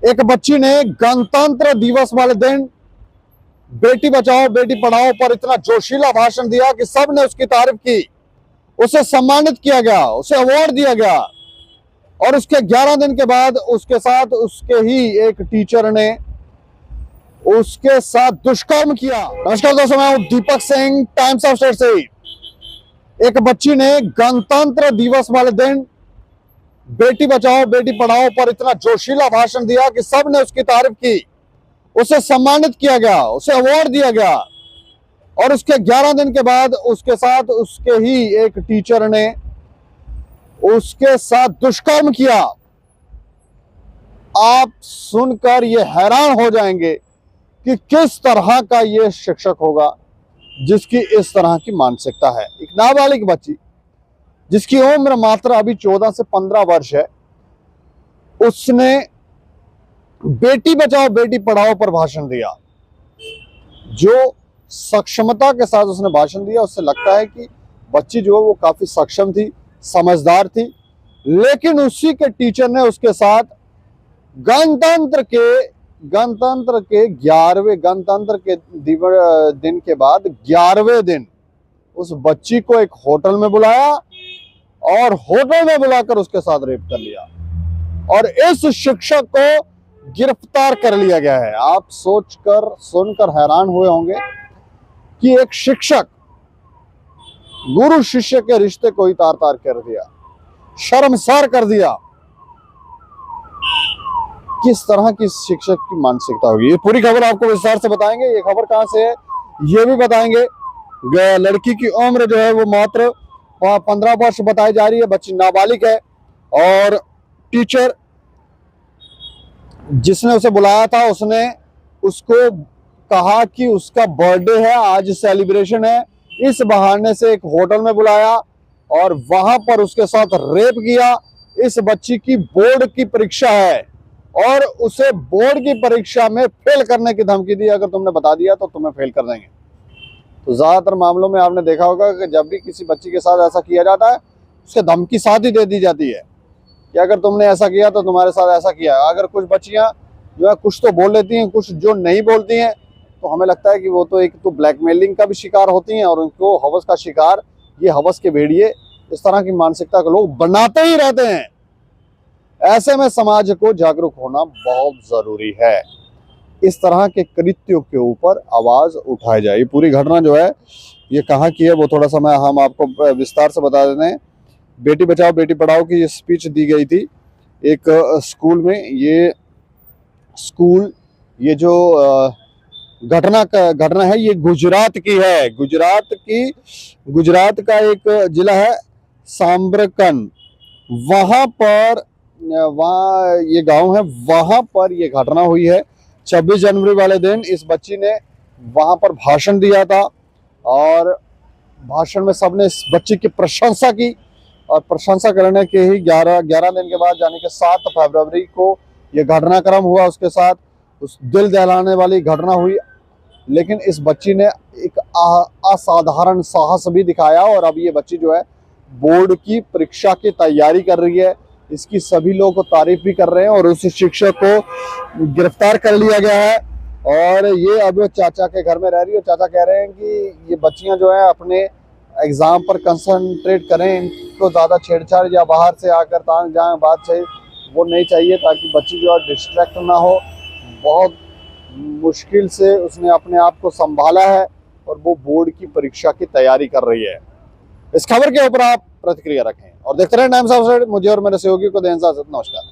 एक बच्ची ने गणतंत्र दिवस वाले दिन बेटी बचाओ बेटी पढ़ाओ पर इतना जोशीला भाषण दिया कि सबने उसकी तारीफ की। उसे सम्मानित किया गया, उसे अवार्ड दिया गया और उसके 11 दिन के बाद उसके साथ उसके ही एक टीचर ने उसके साथ दुष्कर्म किया। नमस्कार दोस्तों, मैं हूं Deepak Singh, times of state से। एक बच्ची ने गणतंत्र दिवस वाले दिन बेटी बचाओ बेटी पढ़ाओ पर इतना जोशीला भाषण दिया कि सबने उसकी तारीफ की। उसे सम्मानित किया गया, उसे अवार्ड दिया गया और उसके 11 दिन के बाद उसके साथ उसके ही एक टीचर ने उसके साथ दुष्कर्म किया। आप सुनकर ये हैरान हो जाएंगे कि किस तरह का ये शिक्षक होगा जिसकी इस तरह की मानसिकता है। एक नाबालिग बच्ची जिसकी उम्र मात्र अभी 14 से 15 वर्ष है, उसने बेटी बचाओ बेटी पढ़ाओ पर भाषण दिया। जो सक्षमता के साथ उसने भाषण दिया, उससे लगता है कि बच्ची जो है वो काफी सक्षम थी, समझदार थी, लेकिन उसी के टीचर ने उसके साथ गणतंत्र के 11वें गणतंत्र के दिन के बाद 11वें दिन उस बच्ची को एक होटल में बुलाया और होटल में बुलाकर उसके साथ रेप कर लिया और इस शिक्षक को गिरफ्तार कर लिया गया है। आप सुनकर हैरान हुए होंगे कि एक शिक्षक गुरु शिष्य के रिश्ते को ही तार तार कर दिया, शर्मसार कर दिया। किस तरह की शिक्षक की मानसिकता होगी, ये पूरी खबर आपको विस्तार से बताएंगे। ये खबर कहां से है ये भी बताएंगे। लड़की की उम्र जो है वो मात्र 15 वर्ष बताई जा रही है, बच्ची नाबालिग है और टीचर जिसने उसे बुलाया था उसने उसको कहा कि उसका बर्थडे है, आज सेलिब्रेशन है, इस बहाने से एक होटल में बुलाया और वहां पर उसके साथ रेप किया। इस बच्ची की बोर्ड की परीक्षा है और उसे बोर्ड की परीक्षा में फेल करने की धमकी दी, अगर तुमने बता दिया तो तुम्हें फेल कर देंगे। तो ज्यादातर मामलों में आपने देखा होगा कि जब भी किसी बच्ची के साथ ऐसा किया जाता है उसके धमकी साथ ही दे दी जाती है कि अगर तुमने ऐसा किया तो तुम्हारे साथ ऐसा किया। अगर कुछ बच्चियां जो है कुछ तो बोल लेती हैं, कुछ जो नहीं बोलती हैं, तो हमें लगता है कि वो तो एक तो ब्लैकमेलिंग का भी शिकार होती हैं और उनको हवस का शिकार, ये हवस के भेड़िए, इस तरह की मानसिकता के लोग बनाते ही रहते हैं। ऐसे में समाज को जागरूक होना बहुत जरूरी है। इस तरह के कृत्यों के ऊपर आवाज उठाई जाए। पूरी घटना जो है ये कहाँ की है वो थोड़ा सा हम आपको विस्तार से बता देते हैं। बेटी बचाओ बेटी पढ़ाओ की ये स्पीच दी गई थी एक स्कूल में। ये स्कूल, ये जो घटना है ये गुजरात की है। गुजरात का एक जिला है सांबरकन, वहाँ ये गांव है, वहां पर ये घटना हुई है। 26 जनवरी वाले दिन इस बच्ची ने वहां पर भाषण दिया था और भाषण में सबने इस बच्ची की प्रशंसा की और प्रशंसा करने के ही 11 दिन के बाद यानी कि 7 फरवरी को यह घटनाक्रम हुआ। उसके साथ उस दिल दहलाने वाली घटना हुई, लेकिन इस बच्ची ने एक असाधारण साहस भी दिखाया और अब ये बच्ची जो है बोर्ड की परीक्षा की तैयारी कर रही है। इसकी सभी लोग तारीफ भी कर रहे हैं और उस शिक्षक को गिरफ्तार कर लिया गया है और ये अब चाचा के घर में रह रही है। चाचा कह रहे हैं कि ये बच्चियां जो है अपने एग्जाम पर कंसंट्रेट करें, इनको ज़्यादा छेड़छाड़ या बाहर से आकर तांग जाए बात चाहिए वो नहीं चाहिए, ताकि बच्ची जो है डिस्ट्रैक्ट ना हो। बहुत मुश्किल से उसने अपने आप को संभाला है और वो बोर्ड की परीक्षा की तैयारी कर रही है। इस खबर के ऊपर आप प्रतिक्रिया रखें और देखते रहें टाइम्स ऑफ स्टेट। मुझे और मेरे सहयोगी को दें इजाजत। नमस्कार।